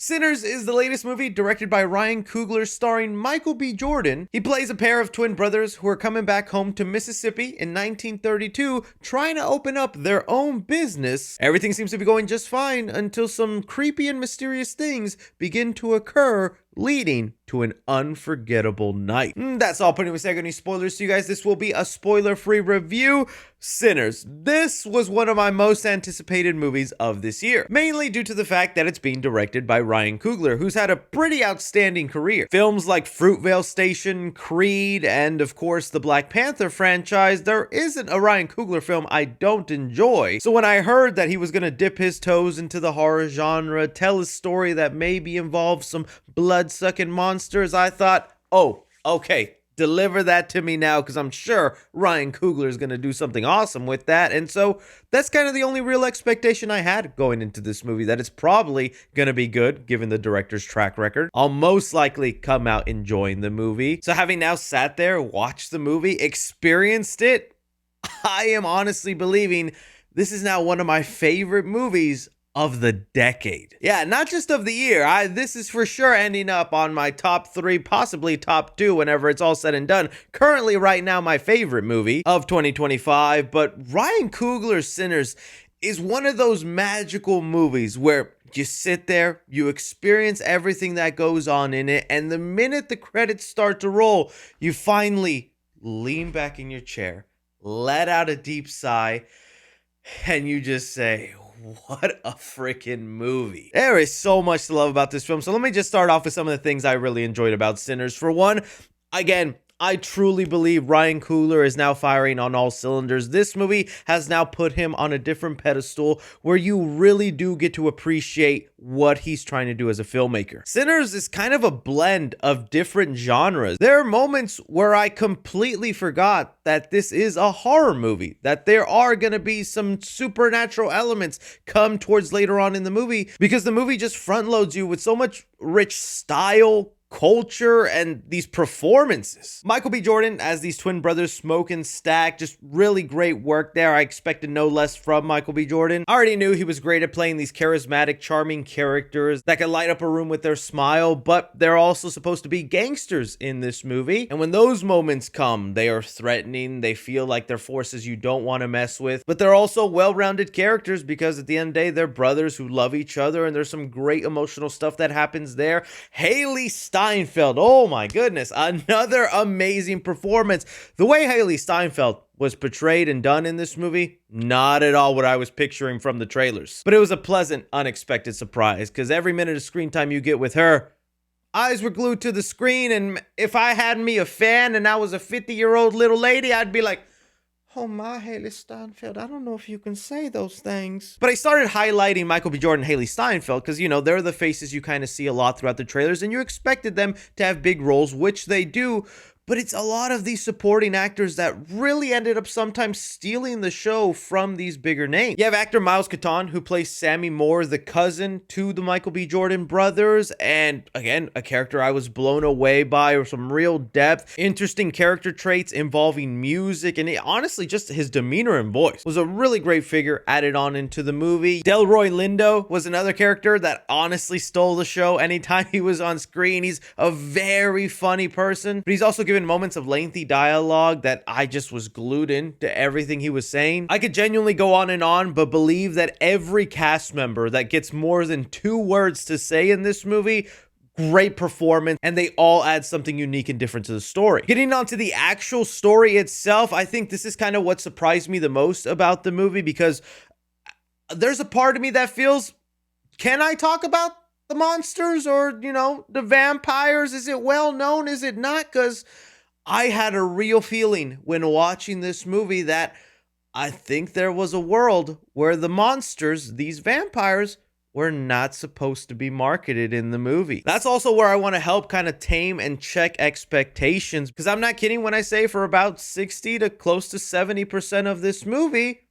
Sinners is the latest movie directed by Ryan Coogler starring Michael B. Jordan. He plays a pair of twin brothers who are coming back home to Mississippi in 1932 trying to open up their own business. Everything seems to be going just fine until some creepy and mysterious things begin to occur, leading to an unforgettable night. That's all. Putting aside any spoilers to you guys, this will be a spoiler-free review. Sinners. This was one of my most anticipated movies of this year, mainly due to the fact that it's being directed by Ryan Coogler, who's had a pretty outstanding career. Films like Fruitvale Station, Creed, and of course the Black Panther franchise. There isn't a Ryan Coogler film I don't enjoy. So when I heard that he was going to dip his toes into the horror genre, tell a story that maybe involves some blood-sucking monsters, I thought, oh, okay, deliver that to me now, because I'm sure Ryan Coogler is going to do something awesome with that. And so that's kind of the only real expectation I had going into this movie, that it's probably going to be good given the director's track record. I'll most likely come out enjoying the movie. So having now sat there, watched the movie, experienced it, I am honestly believing this is now one of my favorite movies of the decade. Yeah, not just of the year. This is for sure ending up on my top 3, possibly top 2 whenever it's all said and done. Currently, right now, my favorite movie of 2025. But Ryan Coogler's Sinners is one of those magical movies where you sit there, you experience everything that goes on in it, and the minute the credits start to roll, you finally lean back in your chair, let out a deep sigh, and you just say, what a freaking movie. There is so much to love about this film. So let me just start off with some of the things I really enjoyed about Sinners. For one, again, I truly believe Ryan Coogler is now firing on all cylinders. This movie has now put him on a different pedestal where you really do get to appreciate what he's trying to do as a filmmaker. Sinners is kind of a blend of different genres. There are moments where I completely forgot that this is a horror movie, that there are going to be some supernatural elements come towards later on in the movie, because the movie just front loads you with so much rich style, culture, and these performances. Michael B. Jordan as these twin brothers Smoke and Stack, just really great work there. I expected no less from Michael B. Jordan. I already knew he was great at playing these charismatic, charming characters that could light up a room with their smile, but they're also supposed to be gangsters in this movie. And when those moments come, they are threatening. They feel like they're forces you don't want to mess with, but they're also well-rounded characters because at the end of the day, they're brothers who love each other, and there's some great emotional stuff that happens there. Haliee Steinfeld, oh my goodness, another amazing performance. The way Haliee Steinfeld was portrayed and done in this movie, not at all what I was picturing from the trailers. But it was a pleasant, unexpected surprise, because every minute of screen time you get with her, eyes were glued to the screen, and if I had me a fan and I was a 50-year-old little lady, I'd be like, oh my, Haliee Steinfeld, I don't know if you can say those things. But I started highlighting Michael B. Jordan and Haliee Steinfeld because, you know, they're the faces you kind of see a lot throughout the trailers, and you expected them to have big roles, which they do. But it's a lot of these supporting actors that really ended up sometimes stealing the show from these bigger names. You have actor Miles Caton, who plays Sammy Moore, the cousin to the Michael B. Jordan brothers. And again, a character I was blown away by, with some real depth, interesting character traits involving music, and honestly, just his demeanor and voice was a really great figure added on into the movie. Delroy Lindo was another character that honestly stole the show anytime he was on screen. He's a very funny person, but he's also given moments of lengthy dialogue that I just was glued in to everything he was saying. I could genuinely go on, but believe that every cast member that gets more than 2 words to say in this movie, great performance, and they all add something unique and different to the story. Getting on to the actual story itself, I think this is kind of what surprised me the most about the movie, because there's a part of me that feels, can I talk about the monsters or, you know, the vampires? Is it well known? Is it not? Because I had a real feeling when watching this movie that I think there was a world where the monsters, these vampires, were not supposed to be marketed in the movie. That's also where I want to help kind of tame and check expectations, because I'm not kidding when I say for about 60 to close to 70% of this movie,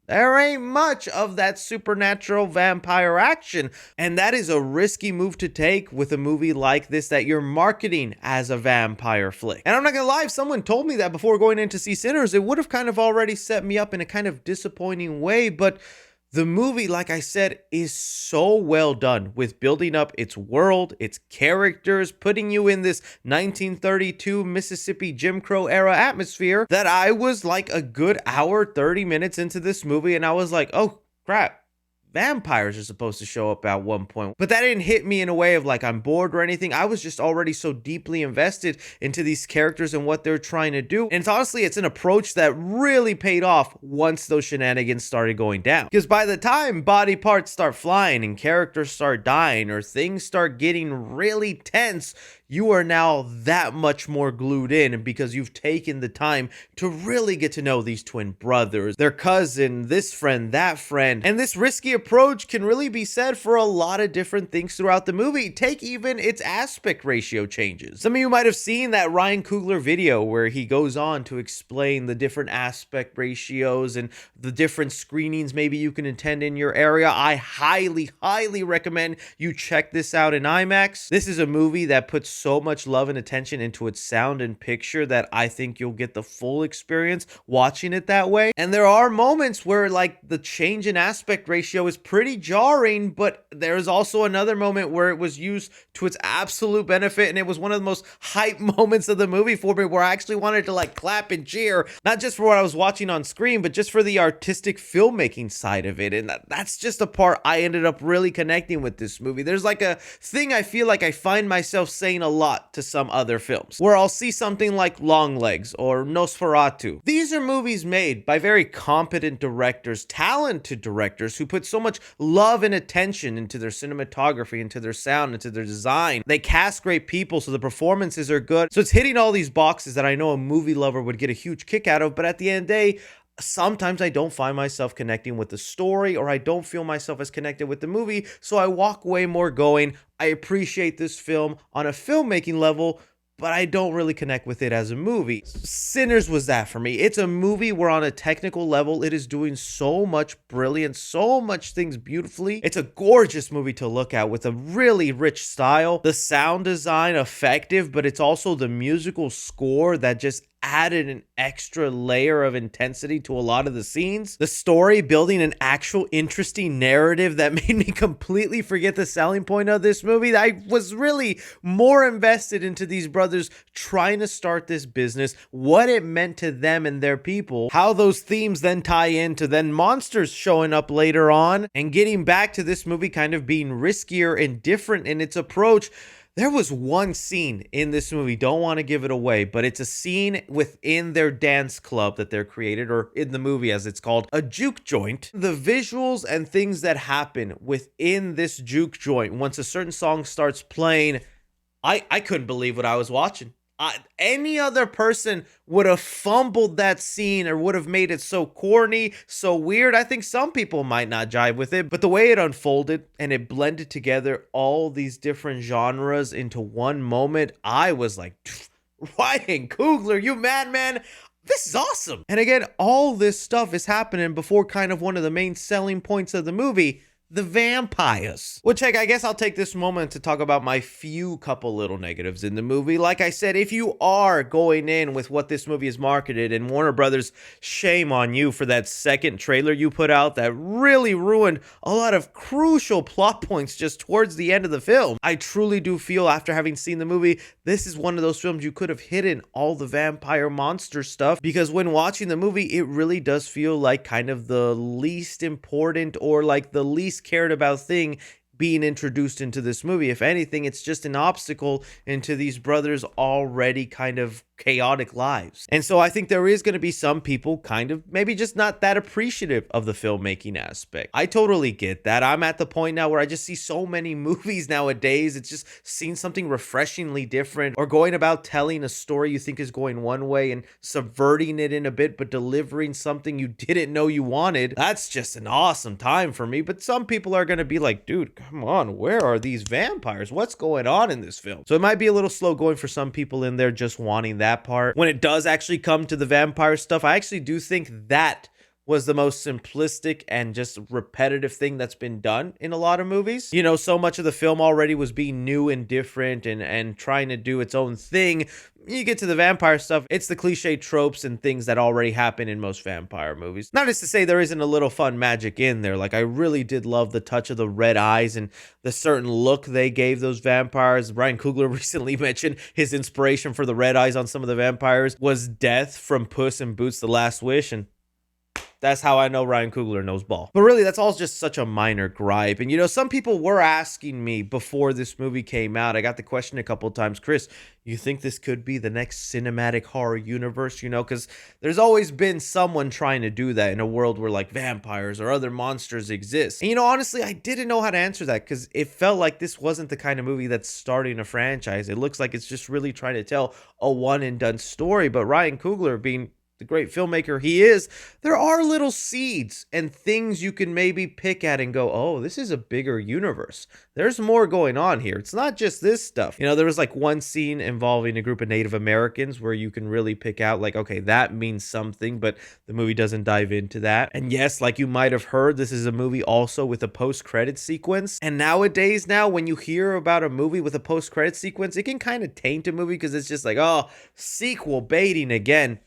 there ain't much of that supernatural vampire action. And that is a risky move to take with a movie like this that you're marketing as a vampire flick. And I'm not gonna lie, if someone told me that before going in to see Sinners, it would have kind of already set me up in a kind of disappointing way. But The movie, like I said, is so well done with building up its world, its characters, putting you in this 1932 Mississippi Jim Crow era atmosphere that I was like a good hour, 30 minutes into this movie, and I was like, oh crap. Vampires are supposed to show up at one point. But that didn't hit me in a way of like I'm bored or anything. I was just already so deeply invested into these characters and what they're trying to do. And it's an approach that really paid off once those shenanigans started going down. Because by the time body parts start flying and characters start dying or things start getting really tense, you are now that much more glued in because you've taken the time to really get to know these twin brothers, their cousin, this friend, that friend. And this risky approach can really be said for a lot of different things throughout the movie. Take even its aspect ratio changes. Some of you might have seen that Ryan Coogler video where he goes on to explain the different aspect ratios and the different screenings maybe you can attend in your area. I highly recommend you check this out in IMAX. This is a movie that puts so much love and attention into its sound and picture that I think you'll get the full experience watching it that way. And there are moments where like the change in aspect ratio is pretty jarring, but there's also another moment where it was used to its absolute benefit, and it was one of the most hype moments of the movie for me where I actually wanted to like clap and cheer, not just for what I was watching on screen, but just for the artistic filmmaking side of it. And that's just a part I ended up really connecting with this movie. There's like a thing I feel like I find myself saying a lot to some other films, where I'll see something like Longlegs or Nosferatu. These are movies made by very competent directors, talented directors who put so much love and attention into their cinematography, into their sound, into their design. They cast great people, so the performances are good. So it's hitting all these boxes that I know a movie lover would get a huge kick out of, but at the end of the day, sometimes I don't find myself connecting with the story, or I don't feel myself as connected with the movie, so I walk away more going, I appreciate this film on a filmmaking level, but I don't really connect with it as a movie. Sinners was that for me. It's a movie where on a technical level, it is doing so much brilliance, so much things beautifully. It's a gorgeous movie to look at with a really rich style. The sound design, effective, but it's also the musical score that just added an extra layer of intensity to a lot of the scenes. The story building an actual interesting narrative that made me completely forget the selling point of this movie. I was really more invested into these brothers trying to start this business, what it meant to them and their people, how those themes then tie into then monsters showing up later on, and getting back to this movie kind of being riskier and different in its approach. There was one scene in this movie, don't want to give it away, but it's a scene within their dance club that they're created, or in the movie as it's called, a juke joint. The visuals and things that happen within this juke joint, once a certain song starts playing, I couldn't believe what I was watching. Any other person would have fumbled that scene or would have made it so corny, so weird. I think some people might not jive with it, but the way it unfolded and it blended together all these different genres into one moment, I was like, Ryan Coogler, you madman. This is awesome. And again, all this stuff is happening before kind of one of the main selling points of the movie, the vampires. Which, heck, I guess I'll take this moment to talk about my few couple little negatives in the movie. Like I said, if you are going in with what this movie is marketed, and Warner Brothers, shame on you for that second trailer you put out that really ruined a lot of crucial plot points just towards the end of the film. I truly do feel, after having seen the movie, this is one of those films you could have hidden all the vampire monster stuff, because when watching the movie, it really does feel like kind of the least important or like the least cared about thing being introduced into this movie. If anything, it's just an obstacle into these brothers' already kind of chaotic lives. And so I think there is going to be some people kind of maybe just not that appreciative of the filmmaking aspect. I totally get that. I'm at the point now where I just see so many movies nowadays. It's just seeing something refreshingly different, or going about telling a story you think is going one way and subverting it in a bit, but delivering something you didn't know you wanted. That's just an awesome time for me. But some people are going to be like, dude, come on, where are these vampires? What's going on in this film? So it might be a little slow going for some people in there just wanting that part. When it does actually come to the vampire stuff, I actually do think that was the most simplistic and just repetitive thing that's been done in a lot of movies. You know, so much of the film already was being new and different and trying to do its own thing. You get to the vampire stuff, it's the cliche tropes and things that already happen in most vampire movies. Not as to say there isn't a little fun magic in there. Like, I really did love the touch of the red eyes and the certain look they gave those vampires. Ryan Coogler recently mentioned his inspiration for the red eyes on some of the vampires was death from Puss in Boots: The Last Wish, and that's how I know Ryan Coogler knows ball. But really, that's all just such a minor gripe. And, you know, some people were asking me before this movie came out, I got the question a couple of times, Chris, you think this could be the next cinematic horror universe? You know, because there's always been someone trying to do that in a world where, like, vampires or other monsters exist. And, you know, honestly, I didn't know how to answer that because it felt like this wasn't the kind of movie that's starting a franchise. It looks like it's just really trying to tell a one-and-done story. But Ryan Coogler, being the great filmmaker he is, there are little seeds and things you can maybe pick at and go, oh, this is a bigger universe. There's more going on here. It's not just this stuff. You know, there was like one scene involving a group of Native Americans where you can really pick out like, okay, that means something, but the movie doesn't dive into that. And yes, like you might have heard, this is a movie also with a post-credit sequence. And nowadays now, when you hear about a movie with a post-credit sequence, it can kind of taint a movie because it's just like, oh, sequel baiting again.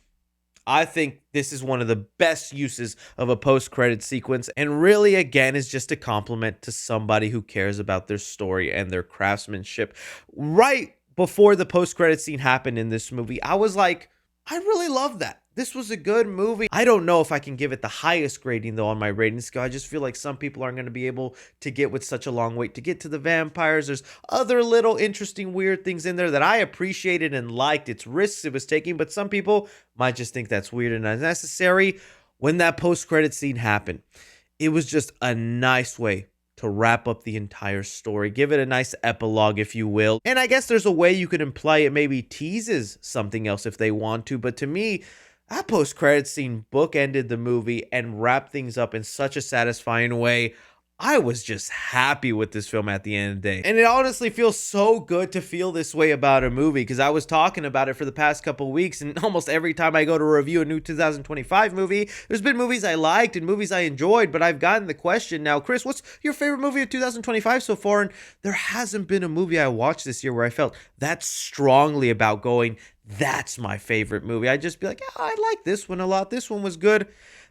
I think this is one of the best uses of a post-credit sequence, and really, again, is just a compliment to somebody who cares about their story and their craftsmanship. Right before the post-credit scene happened in this movie, I was like, I really love that. This was a good movie. I don't know if I can give it the highest grading, though, on my rating scale. I just feel like some people aren't going to be able to get with such a long wait to get to the vampires. There's other little interesting, weird things in there that I appreciated and liked. It's risks it was taking, but some people might just think that's weird and unnecessary. When that post-credit scene happened, it was just a nice way to wrap up the entire story. Give it a nice epilogue, if you will. And I guess there's a way you could imply it maybe teases something else if they want to, but to me, that post-credit scene bookended the movie and wrapped things up in such a satisfying way. I was just happy with this film at the end of the day. And it honestly feels so good to feel this way about a movie because I was talking about it for the past couple weeks, and almost every time I go to review a new 2025 movie, there's been movies I liked and movies I enjoyed, but I've gotten the question now, Chris, what's your favorite movie of 2025 so far? And there hasn't been a movie I watched this year where I felt that strongly about going, that's my favorite movie. I'd just be like, yeah, I like this one a lot. This one was good.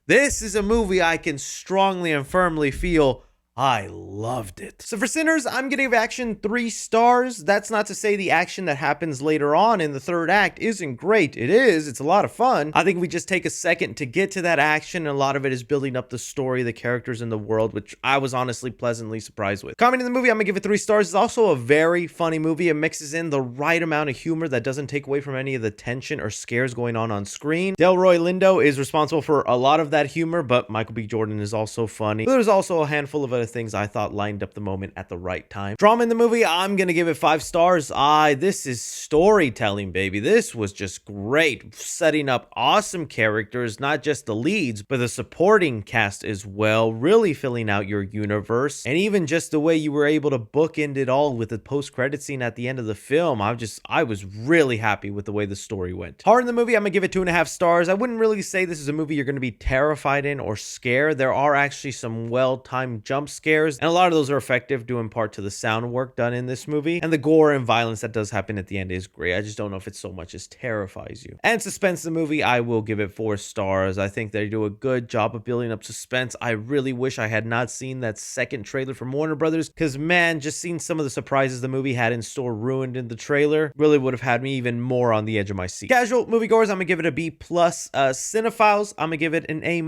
This is a movie I can strongly and firmly feel I loved it. So for Sinners, I'm going to give action 3 stars. That's not to say the action that happens later on in the third act isn't great. It is. It's a lot of fun. I think we just take a second to get to that action, and a lot of it is building up the story, the characters, and the world, which I was honestly pleasantly surprised with. Commenting the movie, I'm going to give it 3 stars. It's also a very funny movie. It mixes in the right amount of humor that doesn't take away from any of the tension or scares going on screen. Delroy Lindo is responsible for a lot of that humor, but Michael B. Jordan is also funny. There's also a handful of other things I thought lined up the moment at the right time. Drama in the movie, I'm gonna give it 5 stars. This is storytelling, baby. This was just great. Setting up awesome characters, not just the leads, but the supporting cast as well. Really filling out your universe. And even just the way you were able to bookend it all with the post-credit scene at the end of the film. I was really happy with the way the story went. Horror in the movie, I'm gonna give it 2.5 stars. I wouldn't really say this is a movie you're gonna be terrified in or scared. There are actually some well-timed jump scares, and a lot of those are effective due in part to the sound work done in this movie. And the gore and violence that does happen at the end is great. I just don't know if it so much as terrifies you. And suspense in the movie, I will give it 4 stars. I think they do a good job of building up suspense. I really wish I had not seen that second trailer from Warner Brothers, because man, just seeing some of the surprises the movie had in store ruined in the trailer really would have had me even more on the edge of my seat. Casual moviegoers, I'm gonna give it a B+. Cinephiles, I'm gonna give it an A-.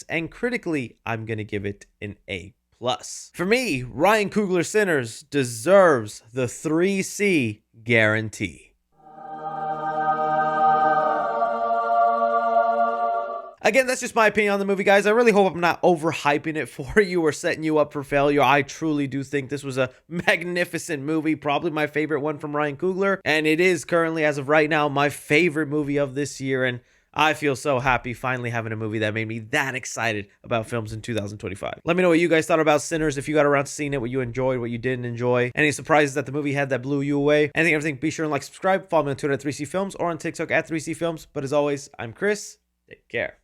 And critically, I'm gonna give it an A+. For me, Ryan Coogler Sinners deserves the 3C guarantee. Again, that's just my opinion on the movie, guys. I really hope I'm not overhyping it for you or setting you up for failure. I truly do think this was a magnificent movie, probably my favorite one from Ryan Coogler, and it is currently, as of right now, my favorite movie of this year, and I feel so happy finally having a movie that made me that excited about films in 2025. Let me know what you guys thought about Sinners, if you got around to seeing it, what you enjoyed, what you didn't enjoy, any surprises that the movie had that blew you away, anything, everything. Be sure and like, subscribe, follow me on Twitter at 3C Films or on TikTok at 3C Films. But as always, I'm Chris. Take care.